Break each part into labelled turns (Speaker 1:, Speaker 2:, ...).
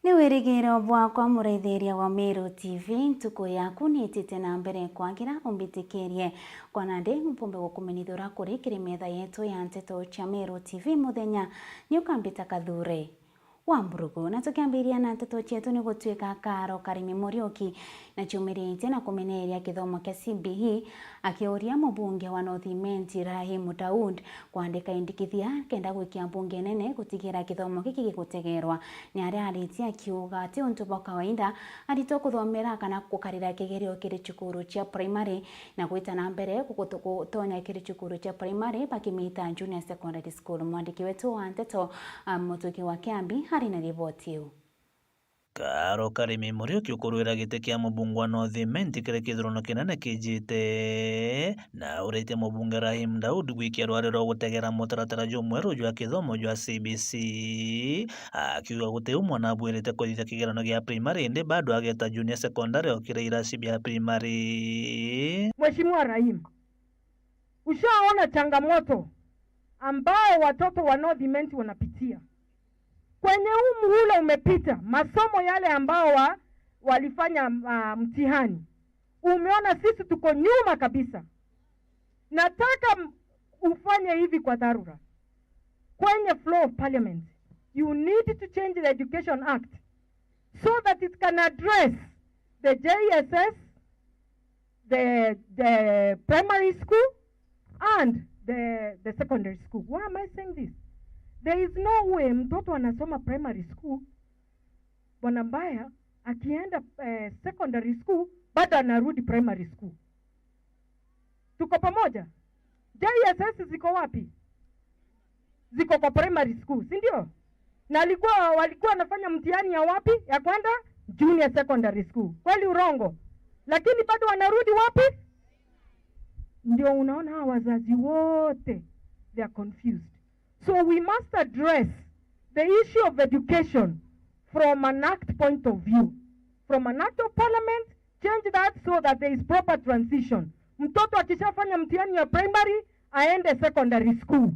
Speaker 1: Ni wirigiro bwakwa mureithiria wa Meru TV ntuko yaku nitite na mbere kwagira umbitikirie kwana ndi mpombe gukumenithura kuri kiri metha yetu ya nteto cha Meru TV muthenya ni ukambita Kathure wa Mburugu na tukiambiria na nteto chetu ni gutwika Karo Karimi Muriuki na chumirite na kumeneria kithomo kia CBE akiuria mubunge wa North Imenti Rahim Daud kuandika indikithia kenda gwikia mbunge nene gutigira kithomo giki gigutegerwa ni aria aritia akiuga ati untu bwa kawaida arito kuthomera kana gukarira kigerio kiri cukuru cha primary na gwita na mbere gutonya kiri cukuru cha primary bakimita junior secondary school. Mwandiki wetu wa nteto Mutuki wa Kiambi hari na riboti hiyo.
Speaker 2: Karo Karimi Muriuki ukurwira gite kia mubunge wa North Imenti kire kithurono kinene kijite na urite mubunge Rahim Daud gwikia rwari rwa gutegera mutaratara jumweru jwa kithomo jwa CBC akiuga guti umwana abwirite kuthithia kigerano gia primary ndi bado ageta junior secondary okire irasi bia primary.
Speaker 3: Mheshimiwa Rahim, ushaona changamoto ambao watoto wa North Imenti wanapitia kwenye huu muhula umepita, masomo yale ambao walifanya mtihani, umeona sisi tuko nyuma kabisa. Nataka ufanye hivi kwa dharura kwenye floor of parliament. You need to change the Education Act so that it can address the JSS, the primary school and the secondary school. Why am I saying this? There is no way mtoto anasoma primary school, bwana mbaya akienda secondary school bado anarudi primary school. Tuko pamoja? JSS ziko wapi? Ziko kwa primary school, si ndio? Na walikuwa wanafanya mtihani ya wapi? Ya kwenda junior secondary school. Kweli urongo? Lakini bado wanarudi wapi? Ndio unaona hawa wazazi wote they are confused. So we must address the issue of education from an act point of view. From an act of parliament, change that so that there is proper transition. Mtoto akishafanya mtihani ya primary, aende secondary school.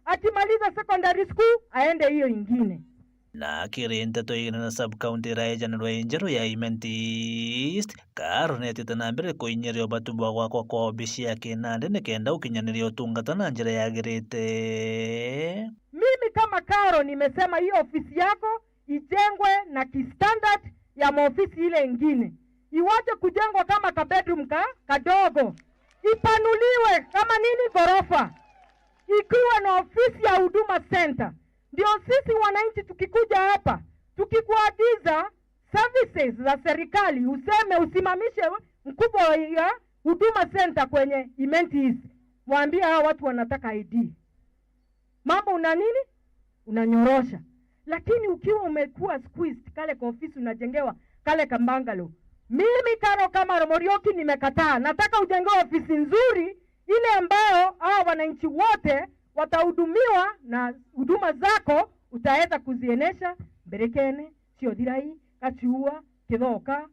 Speaker 3: Akimaliza secondary school, aende hiyo ingine.
Speaker 2: Na kiri nteto igina na sub-county raeja na rwainjero ya Imenti East, Karo netite na mbere kuinyerio batubwa gwakwa kwa obici ya Kinande ni kenda ukinyanirio tungata na njira yagirite.
Speaker 3: Mimi kama Karo nimesema hiyo ofisi yako ijengwe na kistandard ya maofisi ile ingine. Iwache kujengwa kama ka bedroom kadogo. Ipanuliwe kama nini gorofa. Ikiwa na ofisi ya Huduma Center. Ndio sisi wananchi tukikuja hapa, tukikuagiza services za serikali, usimamishe mkubwa ya Huduma Center kwenye Imenti East. Mwambie hao watu wanataka ID. Mambo una nini? Unanyorosha. Lakini ukiwa umekuwa squeezed kale kwa ofisi unajengewa kale kambangalo. Mimi Karo kama Muriuki nimekataa. Nataka ujengewe ofisi nzuri ile ambayo hao wananchi wote watahudumiwa na huduma zako utaweza kuzienesha Berekene, Ciothirai, Kachiua, Kithoka,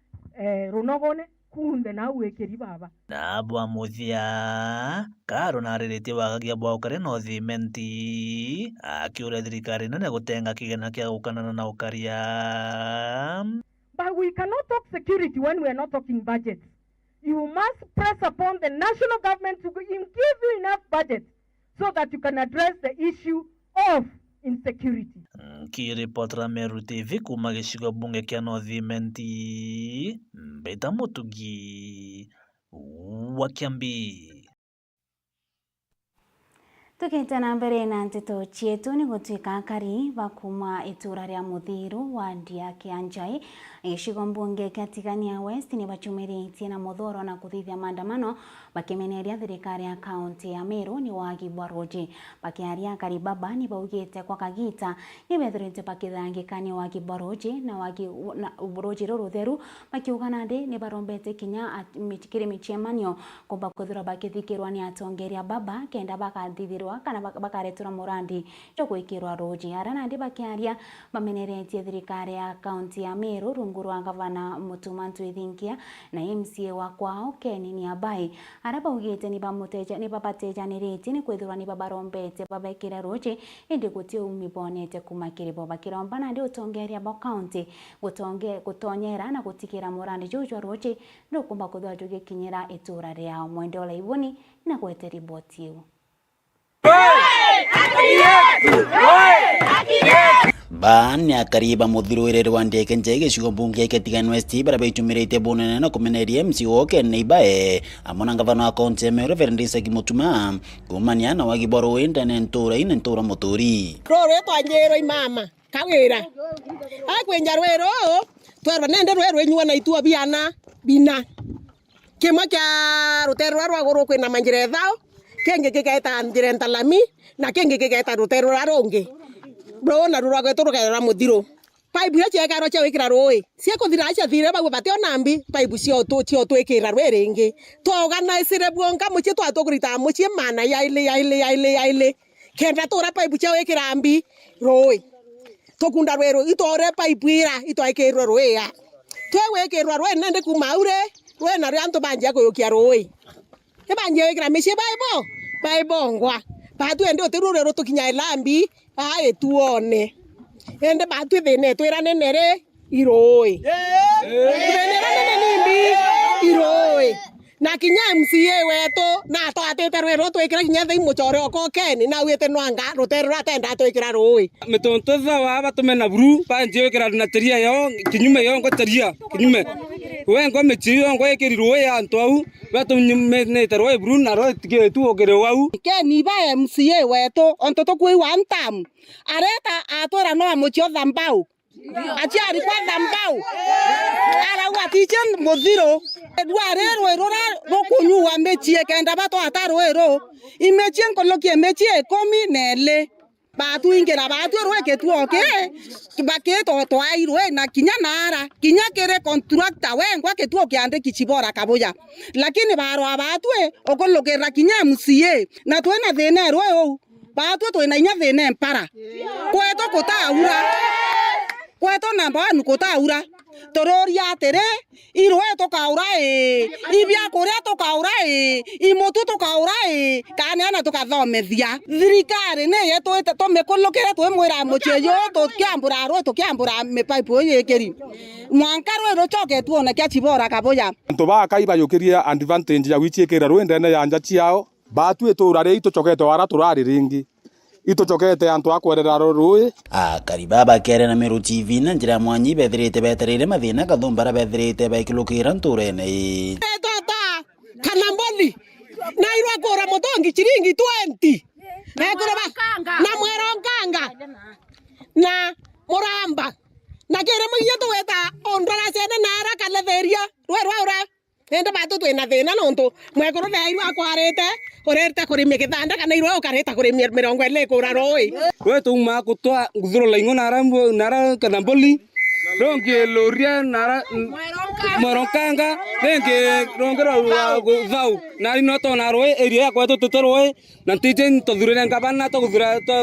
Speaker 3: Runogone, kunde na uwekeri baba.
Speaker 2: Na bwa muthia Karo na ririti wagagia bwa ukare North Imenti akiuria thirikari nene gutenga kigena kia gukanana na ukaria.
Speaker 3: But we cannot talk security when we are not talking budget. You must press upon the national government to give you enough budget so that you can address the issue of insecurity.
Speaker 2: Kiripotera Meru TV kuma gicigo bunge kia North Imenti, Mbita Mutugi wa Kiambi.
Speaker 1: Tukite na mbere na nteto chietu ni gutwika akari bakuma itura ria Muthiru wa Ndia Kianjai gicigo mbunge kia Tigania West ni bachumiritie na muthoro na kuthithia maandamano bakimeneria thirikari ya kaunti ya Meru ni wagi bwa roji bakiaria akari baba ni baugite kwa kagita ni bethurite bakithangikani wagi bwa roji na wagi roji rutheru bakiugana ndi ni barombete kinya mitikiri michemanio kumba kuthura bakithikirwa ni atongeria baba kenda bakathithirwa bakerewa kana bakaretura murandi cyo gwikirwa roji ara nandi bakiaria bameneretie thirikari ya kaunti ya Meru rungu rwa gavana Mutuma Ntwithingia na MCA wa kwao Ken Niabai ara baugite ni babatejaniritie ni kwithurwa ni babarombete babekire roji indi guti umibonete kumakiribo bakiromba nandi utongeria ba county gutonyera na gutikira murandi jujwa roji no kumba kuthwa jugikinyira itura riao mwende ola ibuni na gwete riboti yu
Speaker 4: Bani akariba muthirwire rwa ndeke njege cigo bunge Ketigan West bara beichumirite bonene na kumeneria MCO Ken Niabai amona gavana wa kaunti ya Meru Reverend Isaac Mutuma kumania na wagiboro wenda ntura motori
Speaker 5: rore twanyero imama kawira akwenja rwero twerwa nende rwero enywa na itua biana bina kemwa kya rutero rwa goro kwina manjire thao kenge kikaita njire ntalami na kenge kikaita rutero raronge bro na rurwa gwetu rukera muthiro pipe ya cheka ro chawikira roi cie kuthira acha thire bagwe bateo nambi pipe cio twikira rweringi twoganacire bwonga muchi twatugurita muchi mana yaile kenda tura pipe chawikira ambi roi tokunda rwero itore pipe ira itwaikirwa roi ya twewekirwa roi nende kumaure roi na ryanto banje kuyukia roi ebanje wikira mishi bible ngwa batu ende otirure rotukinya ilambi ae tuone ende batu thine twirane nere iroi nene nimbi iroi na kinya MCA weto na twatete rwero twikira kinya thai muchore oko Ken na wite nwanga rutero ratenda twikira roi
Speaker 6: metonto thawa batumena buru banje wikira na teria yo kinyume yo ngoteria kinyume wengo mechiyo ngo ekirirwo ya antwau batumne ne terwe buru na ro tigetu ogere wau
Speaker 5: Ken Niabai MCA weto ontoto kwi one time areta atora no amuchio thambau achiari kwa thambau ara watichen muthiro edware rwero rokunyua mechie kenda bato atarwero imechien kolokie mechie komi nele batu ingira batu rweke tuoke baketo twairwe na kinya nara kinya kere contractor wengwa ketuoke ande kichibora kaboya lakini baro abatwe okolokera kinya MCA na twena thene rweo batu twena nya thene mpara kweto kotaura kweto namba nukotaura tororia tere irwe tokaura ibya korea tokaura imotu tokaura kana ana tokathomethia thirikari ne yeto tomekolokera twemwira mucheyo tokiambura mepipe yekeri mwankaro rochoke tuone kya chibora kaboya
Speaker 7: nto bakaiba yukiria advantage ya wichikira rwendene ya nja ciao batu itura ri ituchokete wara turari ringi ituchokete antu akwerera roi
Speaker 4: akariba bakere na Meru TV na njira mwanyi bethirite beterire mathina kathumbara bethirite baikilukira nturene
Speaker 5: tata kanamboli na irwa kora motongi chiringi 20 na kora na mweronganga na muramba na kere mwiyo tuweta ondora sene na ara kaleveria rwa ende batu twena thina nonto mwekoro na irwa kwarete orerte kurimia kithanda kana irwa ukareta kurimia 20 kura roi
Speaker 6: wetu ma kutwa ngudro laingo nara kanamboli ronge loria nara morokanga nenge rongero thau nari noto na roi area kwa totoroi na tijen to dure ngabana to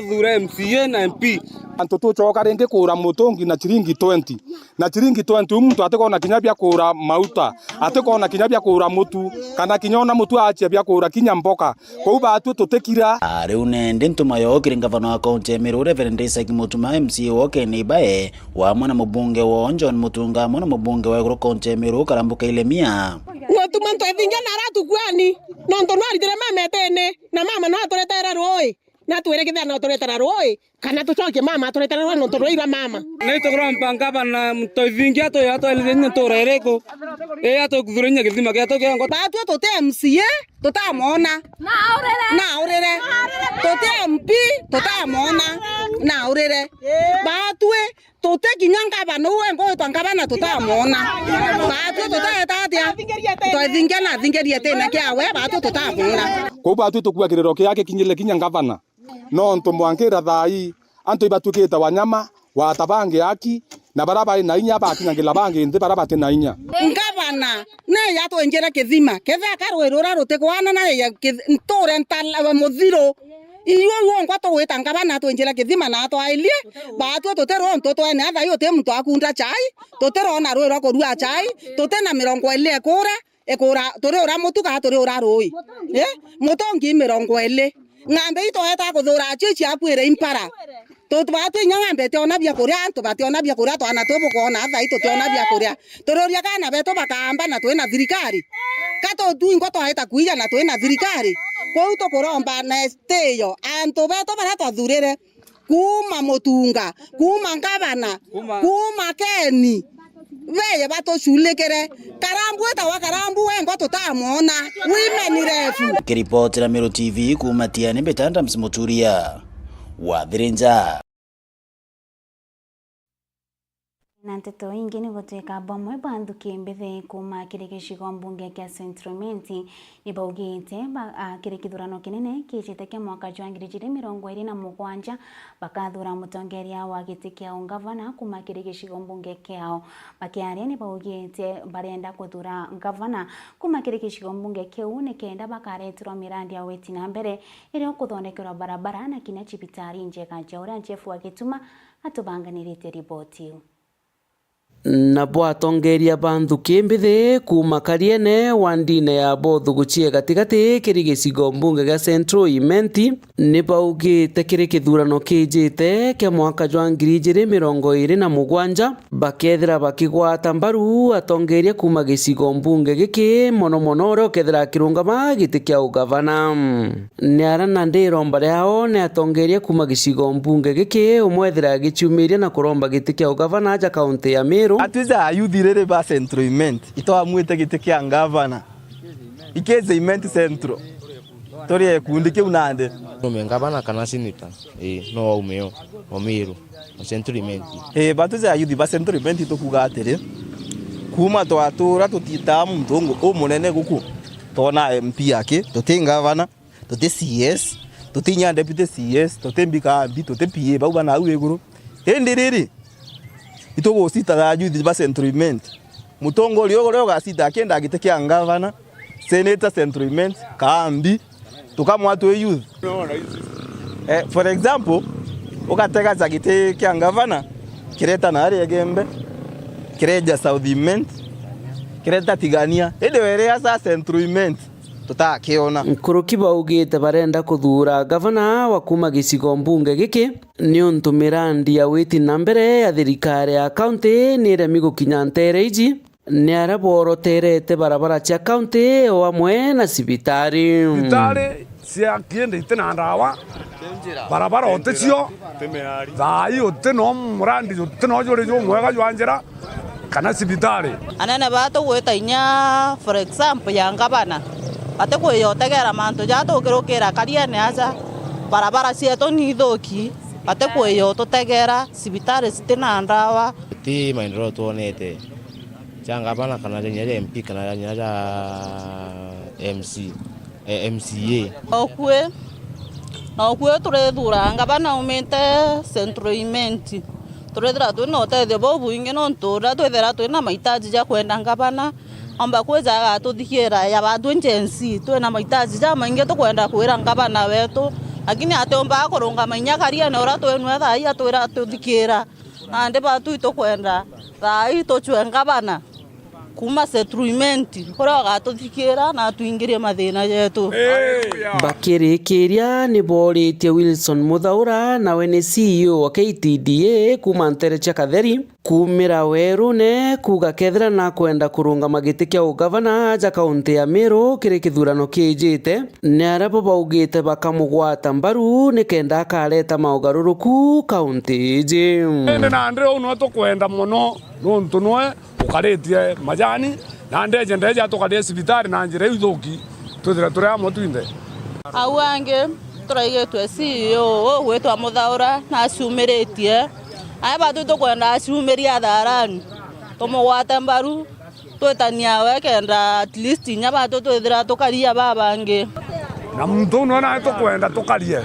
Speaker 6: dure MCA na MP
Speaker 7: antu tuchoka ringi kura mutongi na chiringi 20 na chiringi 20 muntu atekona kinya bya kura mauta atekona kinya bya kura mutu kana kinyona mutu achia bya kura kinya mboka kwa batu tutekira
Speaker 4: ari unende ntuma yo kiringa gavana wa kaunti ya Meru Reverend Isaac Mutuma MCA Ken Niabai wa mwana mbunge wa John Mutunga mwana mbunge wa kaunti ya Meru Karambuka Ilemia
Speaker 5: Mutuma Ntwithingia naratu kwani nonto nwari dire mama tene na mama no atoretera roi na twere kitha no atoretera roi kana tuchoke mama atoretera roi no toroira mama
Speaker 6: ne to grompa ngabana Ntwithingia to yato elenya to rereko yato kudhurenya kithima kya to kyango
Speaker 5: batu tote MCA tutamona na urere tote MP tutamona na urere batwe tote kinyanga bano wengo twangabana tutamona batu tutatatia Ntwithingia na thingeria tena kyawe batu tutamona
Speaker 7: kwa batu tukua kirero kyake kinyile kinyanga bana no nto mwankira thai anto ibatukite wanyama watabange aki na barabara na inya bakinyangila bange nthi barabara na inya
Speaker 5: ngabana ne yato enjera kithima ketha karwerora rutekwana na ya ntore ntala muthiro iyo ngwa to weta ngabana to njela kithima na to ailie ba to tero ntoto ene atha yo te mtu akunda chai to tero na rwero ko rua chai to tena mirongo ile ekura tore ora mutuka tore ora roi mutongi mirongo ile ngambe ito eta ko thura chichi akwire impara to twatu nyangambe te ona bia kuria to bati ona bia kuria to ana to boko na atha ito te ona bia kuria tororia kana beto bakamba na to ena thirikari kato tu ingo to eta kuija na to ena thirikari ko uto koromba na esteyo anto beto bara to thurire kuma mutunga kuma ngabana kuma keni weye bato shulekere karambu eta wa karambu wengo tutamona women refu
Speaker 4: kiripoti la Meru TV kumatia ni Betanda Msimuturia wa Thirinja.
Speaker 1: Na nteto ingi ni gutwika bamwe banduki mbithe kuma kiri gicigo mbunge kia Central ni baugite kiri kithurano kinene kicite kia mwaka wa 2027 bakathura mutongeria wa giti kia ungavana kuma kiri gicigo mbunge kiao bakiaria ni baugite barenda kuthura ngavana kuma kiri gicigo mbunge kiu ni kenda bakaretirwa mirandi ya weti na mbere irio kuthondekerwa barabara na kinya cibitari njega jaura Jefu wa Gituma atubanganirite ripoti
Speaker 8: na bwatongeria banthuki mbithi kuma Kariene wandine ya Bothu guchie gatigati kiri gicigo mbunge ga Central Imenti ni baugite kiri kithurano kijite kia mwaka wa 2027 bakethira bakigwata mbaru atongeria kuma gicigo mbunge giki mono ro kethira kirungama giti kia ugavana ni arana ndiromba yao ni atongeria kuma gicigo mbunge giki umwethira gichumiria na kuromba giti kia ugavana ja kaunti ya Meru
Speaker 9: atuza ayuthirire ba Central Imenti itoamwite giti kia ngavana ikeze Imenti Central tori kundi kiu nande
Speaker 10: ngavana kana sinita no umeo omiru Central Imenti
Speaker 9: batuza ayuthi ba Central Imenti tukuga atiri kuma twatura tutitamu mtongo umunene guku tona MP yake tuti ngavana tuti CS tutinya deputy CS tuti mbikambi tuti PA bau bana au eguru endiriri itogo sita da youth ba Central Imenti mutongo lyo gasita akenda agitekia ngavana senator Central Imenti kambi tukamwatu youth for example ukateka zagite kia ngavana kireta na ari egembe kireja South Imenti kireta Tigania ende were sa Central Imenti tutakiona
Speaker 8: nkuruki baugite barenda kuthura gavana wa kuma gicigo mbunge giki ni untu mirandi ya witi na mbere ya thirikari ya county ni remi gukinya ntereiji ni araboroterete barabara cia county o amwe na cibitari
Speaker 11: cia kiende itena ndawa barabara otecio thai ote no murandi ote no jore jo mwega jwanjera kana cibitari
Speaker 12: anene bato gweta inya for example ya ngabana ate kwiyotegera mantu jatukirukira Kariene aja barabara cietu ni thoki ate kwiyo tutegera cibitari citina ndawa
Speaker 10: ti maendeleo tuonete changa bana kana nya MP kana nya MCA
Speaker 12: okwe turethura ngabana umite Central Imenti turethira twina utethio bobu ingi no ntura twethira twina mahitaji ja kwenda ngabana amba kwezaga tuthikira ya bantu njensi twina mahitaji ja maingi tukwenda kwira ngabana wetu lakini atomba kurunga mainya Kariene ora twenwe thai atwira tuthikira ande batu itokwenda thai tuchwe ngabana kuma Central Imenti kora gatuthikira na tuingirie mathina yetu
Speaker 8: bakirikiria ni boritie Wilson Muthaura nawe ni CEO wa KTDA kuma Nterecha Katheri kumira werune kuga kethira na kwenda kurunga magiti kia ugavana ja kaunti ya Meru kiri kithurano kijite ni arabo baugite bakamugwata mbaru ni kenda akareta maugaruruku kaunti iji
Speaker 11: na ndre no tukwenda muno nuntu noe ukaritie majani na ndeja tukarie cibitari na njira ithuki tuthira turia mutwinde
Speaker 12: awange turaigitwe CEO gwitwa Muthaura na acumiritie aya batu tukwenda acumiria tharani tumugwate mbaru twetania we kenda at least nya batu twithira tukaria babangi
Speaker 11: na muntu no na tukwenda tukarie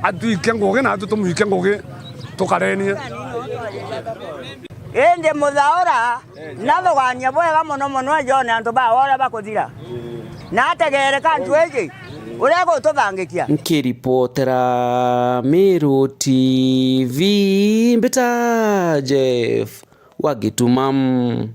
Speaker 11: atuike ngugi na tumuike ngugi tukarenie
Speaker 13: ende Muthaura nathogania bwega muno jone antu ba wora bakuthira na ategere kantu egi Urego tobangikia.
Speaker 8: Nkiripotera Meru TV mbita Jeff Wagitumam.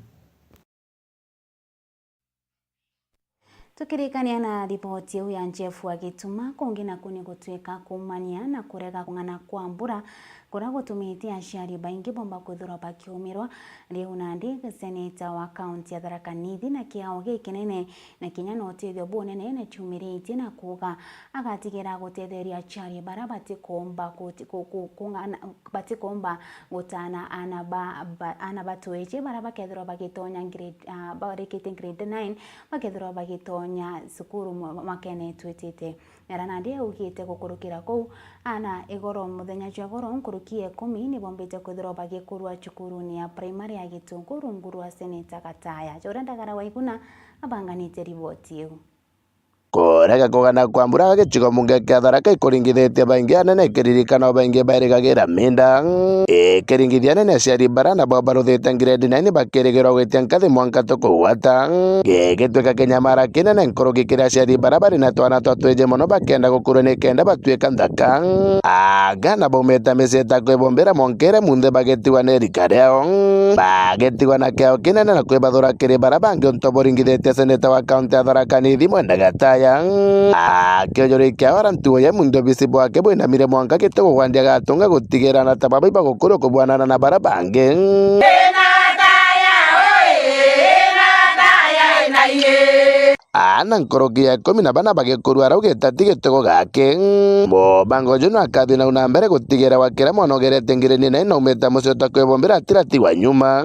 Speaker 1: Tukirikania na ripoti ya Jeff Wagituma kungi na kuni gutwika kumania na kurega kung'ana kwa mbura kura gutumite aciari baingi bomba kuthura bakiumirwa riu nandi seneta wa kaunti ya Tharaka Nithi na kiao gikinene na kinya no tethio bunene na chumiritie na kuga agatigira gutetheria aciari bara batikomba gutana ana batweje bara bakethirwa bagitonya grade barikite grade 9 bakethirwa bagitonya sukuru makene twitite nandi ugite gukurukira kou ana igoro muthenya jwa goro nkurukie 10 ni bombete kwithirwa bagikurwa cukuruni ya primary ya Gitunguru nguru wa seneta Gataya Jorandagara Waiguna abanganite riboti iyo.
Speaker 14: Kurega kugana kwa mbura gicigo munge kia Tharaka ikuringithitie baingi anene kiririkana baingi bairigagira minda ikiringithia nene aciari bara na bo baruthite grade 9 bakirigirwo gwitia nkathi mwanka tukuwata gigitwika kinyamara kinene nkurugikira aciari bara bari na twana twatwije muno bakenda gukurwo ni kenda batwika nthaka aga na baumite micii ta kwibombera monkere munthe bagitiwa ni rika riao bagitiwa na kiao kinene na kwibathura kiri bara bangi untoboringithitie seneta wa kaunti ya Tharaka Nithi Mwenda Gataya akionjori kia warantuo ya mundo bisibo wake bwina mire mwanka gitego gwandia gatunga gutigira na tababai bagukuru kubwanana na bara bangi ana nkoroki ya 10 na bana bagikurwa raugeta tigitego gake bo bango juno akathi na una mbere gutigira wakira monogerete ngireni na umeta mucio ta kwebombera atirati wa nyuma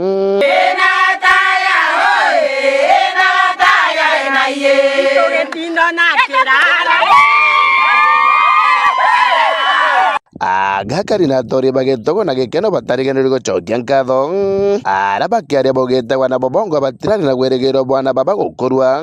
Speaker 14: agakari na tori bagetogo na gikeno batariganirwo gucokia nkatho ara bakiaria bogete wana bobongo batirani na gweregero bwana baba gukurwa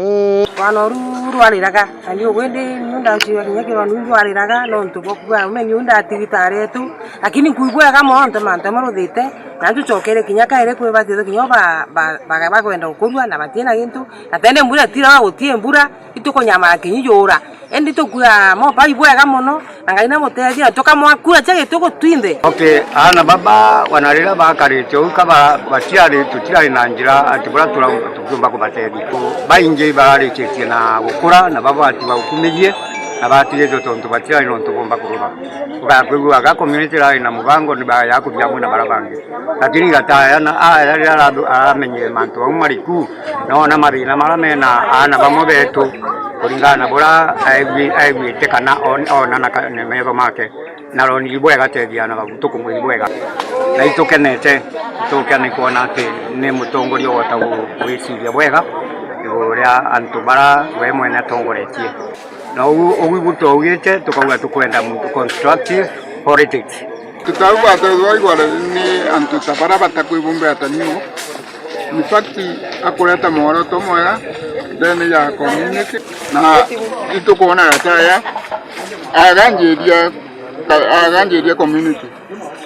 Speaker 5: wana rwariraga ani ugwende nyunda ciwa kinyakirwa rwariraga no ntubokwa umenye unda tigitare tu lakini kuigwega monte mante maruthite na tucokere kinyaka ire kwe batitho kinyoba baga kwenda gukurwa na batina gintu atende mbura tira gutie mbura itukonyamara kinyijura endi tukuya mo pai bwega muno angaina mutethia tukamwakura chege tuko twinde.
Speaker 15: Okay, ana baba wanarira bakarite ukaba batiari tutira na njira atibura tukumba kubatethia bainge bararikitie na gukura na baba ati bakumijie na batire tonto batira no tukumba kuruba ukakwigwa ga community rai na mubango ni baya yakubya muna barabangi lakini Gataya na amenye mantu umariku naona marina maramena ana bamobetu kulingana bora aibi tekana ona na nemero make na roni bwega tethia na babutuku mwiri bwega na itukenete tukane kuona ati ni mutongorio wota gwiciria bwega uria antu bara we mwene atongoretie na uguto ugite tukauga tukwenda muntu constructive politics
Speaker 16: tutauga atethwa igwara ni antu tabara batakwibumbira tanimo in fact akureta mworoto mwega ndene ya community na itukona Gataya aganjiria community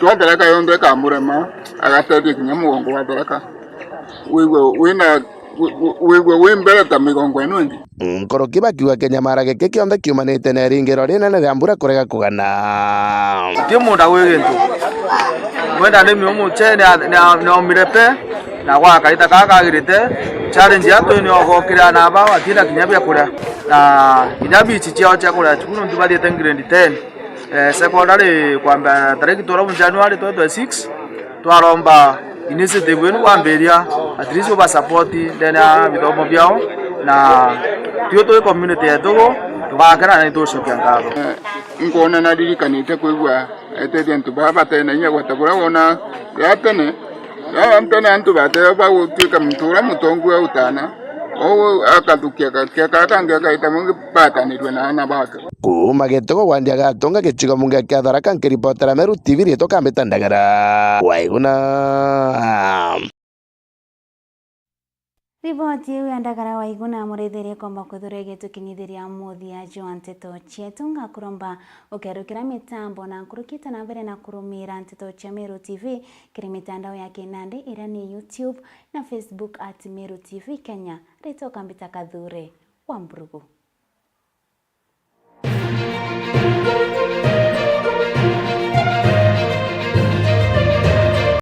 Speaker 16: twatereka yondo kamurema agatethi kinya mugongo wa Tharaka wigwe mbere ta migongo eno ndi
Speaker 14: nkoroki bakiwa kinyamara gike kionthe kiumanite na ringiro rinene ria mbura kurega kugana
Speaker 17: ti munda wigintu mwenda ni miumu chene na mirepe na kwa kaita kakagirite challenge yato ni ogokira na ba watina kinyabia kuria na kinyabi chichio cha kuria chukuru ndibali grade 10 secondary kwamba tariki tora mu January 2026 twaromba initiative wenu kwamberia at least oba support ndena bithomo byao na tio community yetu tugakera na itoshokia ngabo
Speaker 16: ngona na dirikanite kwigwa etete ntu baba tena nya gwatabura wona yatene antene antu bate ba utwika mtura mutongu ya utana akadukia kakanga kaita mungi patanirwe na baka
Speaker 14: kuma gitego gwandia gatonga gicigo mungi kia Tharaka nkiripotera Meru TV rito kambita Ndagara Waiguna
Speaker 1: riboti iyo ya Ndagara Waiguna muretherie komba kuthura gitukinyithiria muthia jwa nteto cietu ngakuromba ukerukira mitambo na nkurukite na mbere na kurumira nteto cia Meru TV kiri mitandao ya kinandi ira ni YouTube na Facebook @Meru TV Kenya rito kambita Kathure wa Mburugu.